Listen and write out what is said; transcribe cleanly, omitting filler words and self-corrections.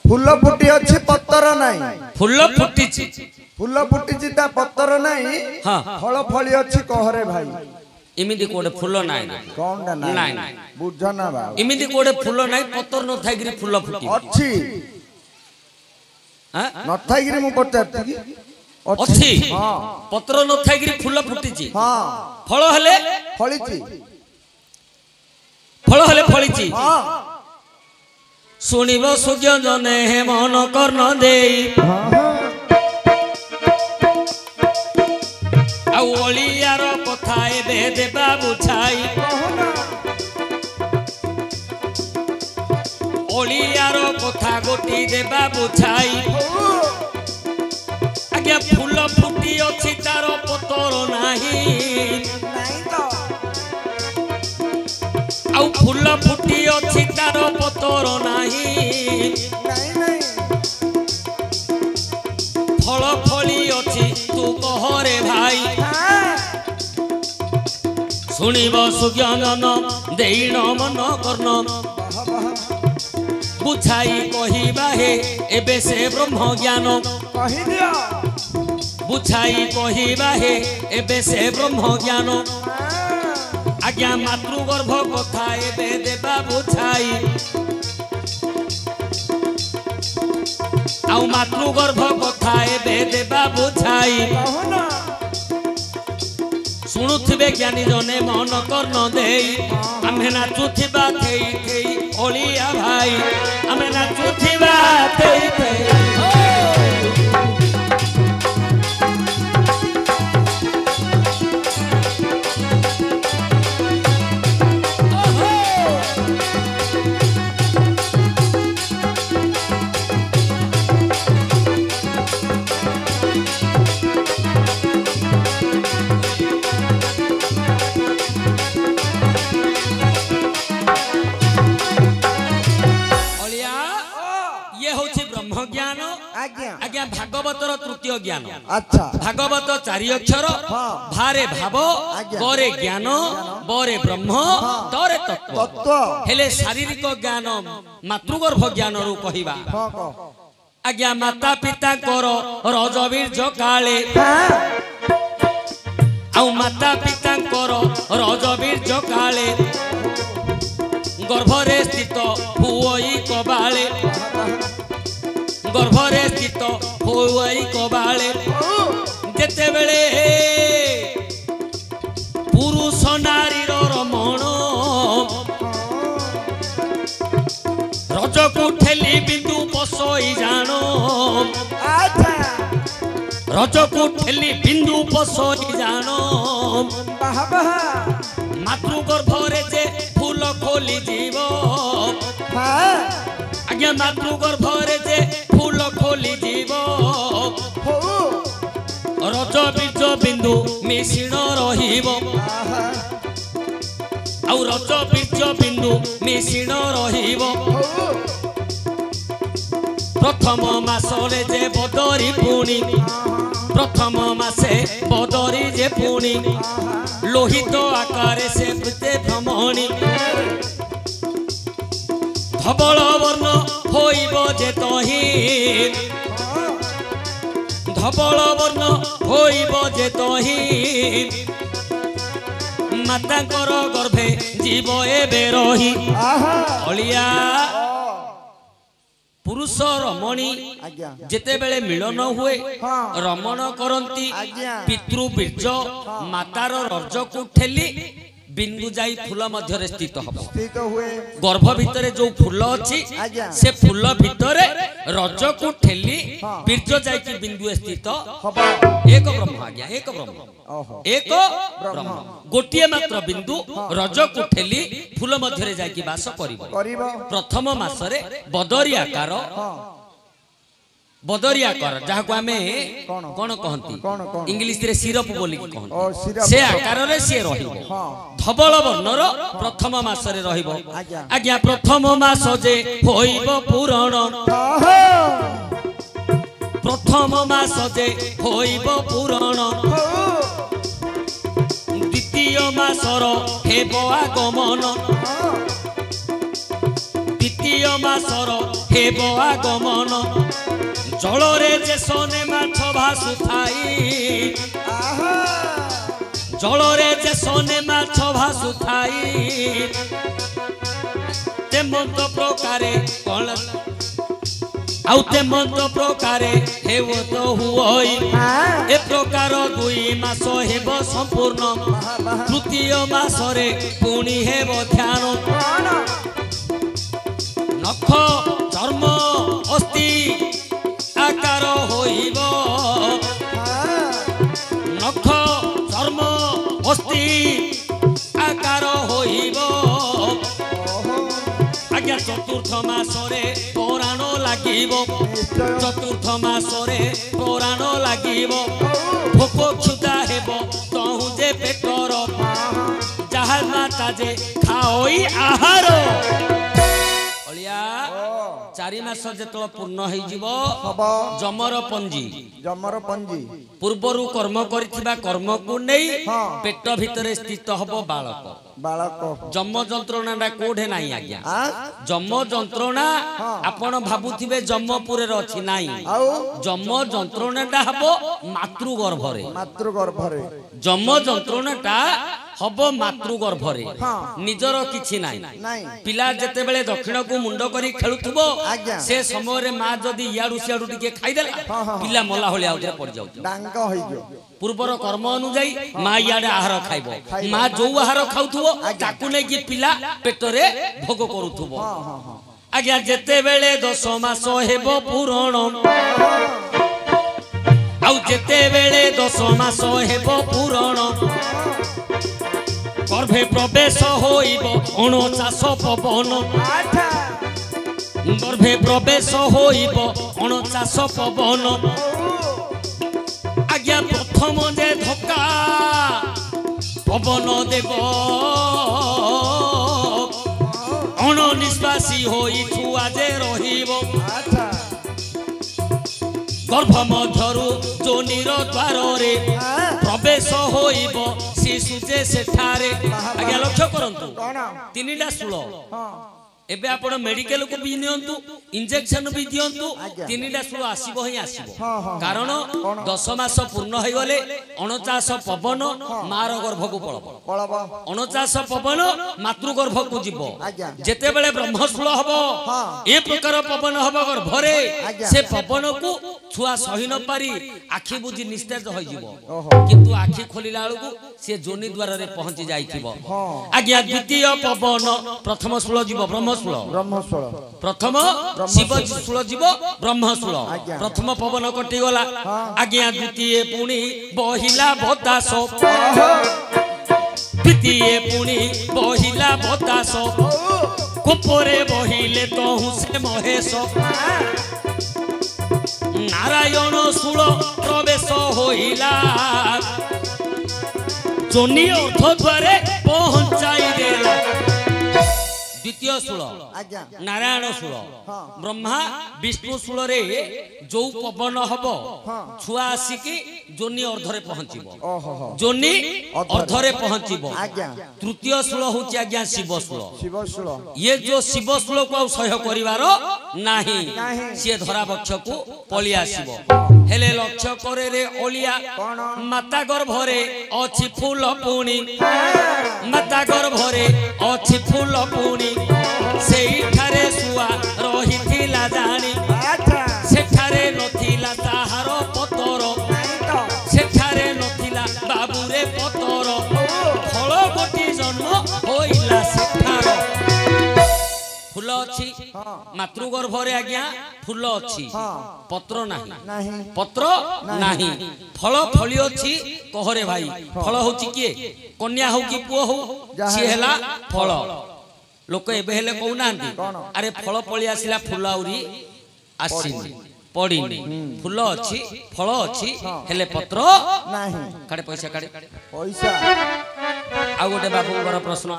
फूल फुटी अच्छी पत्तर नहीं फूल फुटी फूल फुटी ता पत्तर नहीं हाँ फल फली अच्छी कहरे भाई इमिदी कोडे फूल नाही कौन नाही बुझ ना बा इमिदी कोडे फूल नाही पत्तर न थाई गिरी फूल फुटी अच्छी हां न थाई गिरी मु पचारती की अच्छी हां पत्र न थाई गिरी फूल फुटी हां फल हले फळीची हां सुनिबो सुज्ञ जने हे मन कर्ण देई आ ओलियार कथा एबे देबा बुझाई ओलियार कथा गोटी देबा बुझाई आज्ञा फूल फुटी अछि तार पतर नाही आउ फूल फुटी अछि तार पतर नाही फल फली अछि तू कहरे भाई सुनिब सुज्ञान देईन मन कर्ण बुझाई कहिबा हे एबे से ब्रह्म ज्ञान कहि दियो बुझाई कहिबा हे एबे से ब्रह्म ज्ञान आज्ञा मातृगर्भ कथा एबे देबा बुझाई आउ मातृगर्भ कथा एबे देबा बुझाई शुणुथिबे ज्ञानी जने मन कर्ण देई आमे नाचुथिबा थेई थेई ओलिया भाई आमे नाचुथिबा थेई थेई आज्ञा भागवतर तृतीय ज्ञान अच्छा भागवत चारि अक्षर भारे भाव करे ज्ञान बरे ब्रह्म तरे तत्व हेले शारीरिक ज्ञान मातृगर्भ ज्ञान रु कहिबा आज्ञा माता पिता कर रजबीर्ज काले आउ माता पिता कर रजबीर्ज काले गर्भरे स्थित हुई कबाले गर्भरे स्थित होई कबाले जेते बेले पुरुष नारीर रमण रजकु ठेली बिंदु पसई जान रजकु ठेली बिंदु पसई जान मातृगर्भरे जे फूल खोली जीव आज्ञा मातृगर्भरे जे फूल खोली जीव रज बीज बिंदु मिश्रण रहिब आउ रज बीज बिंदु मिश्रण रहिब प्रथम मासरे जे बदरी पुणी प्रथम मासे बदरी जे पुणी लोहित आकारे से प्रते भ्रमणी धवल वर्ण होइब जे तही धवल वर्ण होइब जे तही मातांकर गर्भे जीव एबे रही अलिया पुरुष रमणी जेते बेले मिलन हुए रमण करंती पितृबीर्ज मातार रज को ठेली बिंदु जाई फूल मध्य स्थित हम गर्भ भितर जो फूल अच्छी से फूल भितर रज को ठेली बीर्ज जाई बिंदु स्थित एक ब्रह्म आज्ञा एक ब्रह्म गोटिए मात्र बिंदु रज को ठेली फूल मध्य जाई बास करिबो प्रथम मासरे बदरी आकार बदरिया कर जहाँ को आमे कौन कहती इंग्लिश रे सिरप बोली कहती से आकार रे से रहिबो धवल वर्णर प्रथम मास रे रहिबो आज्ञा प्रथम मास जे होइबो पुराण प्रथम मास जे होइबो पुराण द्वितीय मासर हेबो आगमन द्वितीय मासर हे ହେବ ଆଗମନ ଜଳରେ ଯେ ସନେ ମାଛ ଭାସୁଥାଇ ଜଳରେ ଯେ ସନେ ମାଛ ଭାସୁଥାଇ ତେମନ୍ତ ପ୍ରକାରେ କଣ ଆଉ ତେମନ୍ତ ପ୍ରକାରେ ହେବ ତ ହୁଅଇ ଏ ପ୍ରକାର 2 ମାସ ହେବ ସମ୍ପୂର୍ଣ୍ଣ ତୃତୀୟ ମାସରେ ପୁଣି ହେବ ଧ୍ୟାନ ନଖ ଚର୍ମ ଅସ୍ଥି ଆକାର ହୋଇବ ନଖ ଚର୍ମ ଅସ୍ଥି ଆକାର ହୋଇବ ଆଜ୍ଞା ଚତୁର୍ଥ ମାସରେ ପରାଣ ଲାଗିବ ଚତୁର୍ଥ ମାସରେ ପରାଣ ଲାଗିବ ଭୋକ କ୍ଷୁଧା ହେବ ତହୁଁ ଯେ ପେଟର ଯାହା ମାତା ଯେ ଖାଇ ଆହାର 4 ମାସ ଯେତେବେଳେ ପୂର୍ଣ୍ଣ ହେଇଯିବ ଜମର ପଞ୍ଜି ପୂର୍ବରୁ କର୍ମ କରିଥିବା କର୍ମକୁ ନେଇ ପେଟ ଭିତରେ ସ୍ଥିତ ହବ ବାଳକ ଜମ ଯନ୍ତ୍ରଣାଟା କୋଉଠେ ନାହିଁ ଆଜ୍ଞା ଜମ ଯନ୍ତ୍ରଣା ଆପଣ ଭାବୁଥିବେ ଜମପୁରରେ ଅଛି ନାହିଁ ଜମ ଯନ୍ତ୍ରଣାଟା ହବ ମାତୃଗର୍ଭରେ ଜମ ଯନ୍ତ୍ରଣାଟା ହବ ମାତୃଗର୍ଭରେ ନିଜର କିଛି ନାହିଁ ପିଲା ଯେତେବେଳେ ଦକ୍ଷିଣକୁ ମୁଣ୍ଡ କରି ଖେଳୁଥିବ ସେ ସମୟରେ ମା ଯଦି ଇଆଡୁ ସିଆଡୁ ଟିକେ ଖାଇଦେଲା ପିଲା ମଲା ଭଳିଆ ଆଉଥରେ ପଡିଯାଉଛି ପୂର୍ବର କର୍ମ ଅନୁଯାୟୀ ମା ଇଆଡେ ଆହାର ଖାଇବ ମା ଯୋଉ ଆହାର ଖାଉଥିବ ତାକୁ ନେଇକି ପିଲା ପେଟରେ ଭୋଗ କରୁଥିବ ଆଜ୍ଞା ଯେତେବେଳେ 10 ମାସ ହେବ ପୂରଣ ଆଉ ଯେତେବେଳେ 10 ମାସ ହେବ ପୂରଣ ଗର୍ଭେ ପ୍ରବେଶ ହୋଇବ 49 ପବନ ଗର୍ଭେ ପ୍ରବେଶ ହୋଇବ 49 ପବନ ଆଜ୍ଞା ପ୍ରଥମ ଯେ ଧକ୍କା ପବନ ଦେବ ଅଣନିଶ୍ୱାସୀ ହୋଇ ଛୁଆ ଯେ ରହିବ ଗର୍ଭ ମଧ୍ୟରୁ ଯୋନିର ଦ୍ୱାରରେ ପ୍ରବେଶ ହୋଇବ ଶିଶୁ ଯେ ସେଠାରେ ଆଜ୍ଞା ଲକ୍ଷ୍ୟ କରନ୍ତୁ 3ଟା ଶୂଳ ଏବେ ଆପଣ ମେଡିକାଲ କୁ ବି ନିଅନ୍ତୁ इंजेक्शन भी दियंतु 3टा शूल आसीबो ही आसीबो कारण 10 मास पूर्ण होई गले 49 पवन मार गर्भ को पळबो 49 पवन मातृ गर्भ को जीवो जेते बेले ब्रह्मशूल हबो ए प्रकार पवन हबो गर्भ रे से पवन को छुआ सही न पारी आखि बुझी निस्तेज होई जीवो किंतु आखि खोलिला बेलकु से जोनि द्वार रे पहुंची जाईथिबो आज्ञा द्वितीय पवन प्रथम शूल जीवो ब्रह्मशूल प्रथम शिव शूल जीव ब्रह्मशूल प्रथम पवन कटि गला आज्ञा द्वितीय पुणी बहिला बतास द्वितीय पुणी बहिला बतास कुपरे बहिले तहु से महेश नारायण शूल प्रवेश होइला जोनि अर्थ द्वारे पहुंचाई देला द्वितीय शूल नारायण शूल ब्रह्मा विष्णु शूल रे जो पवन हब छुआ आसिकी जोनि अर्धरे पहुंचीबो जोनि अर्धरे पहुंचीबो तृतीय शूल होची आज्ञा शिव शूल ये जो शिव शूल को सह्य करिवारो नाही से धरा वृक्ष को पळी आसीबो हेले लक्ष्य करे रे ओलिया माता गर्भरे अछि फूल पुणी माता गर्भरे अछि फूल पुणी सेठारे सुआ रहिथिला जानी सेठारे नथिला ताहार पतर सेठारे नथिला बाबुरे पतर फल गोटी जन्म होइला सेठार फूल अछि मातृ गर्भरे आज्ञा फूल अछि पत्र नाही पत्र नाही फल फली अछि कहरे भाई फल होची किए कन्या हो कि पुओ हो सी हेला फल लोक एबे हेले कहू अरे फल पळी आसिला फूल आउरी आसीनी पड़ीनी फूल अछि फल अछि हेले पत्र नाही काडे पैसा आ गोटे बाबू प्रश्न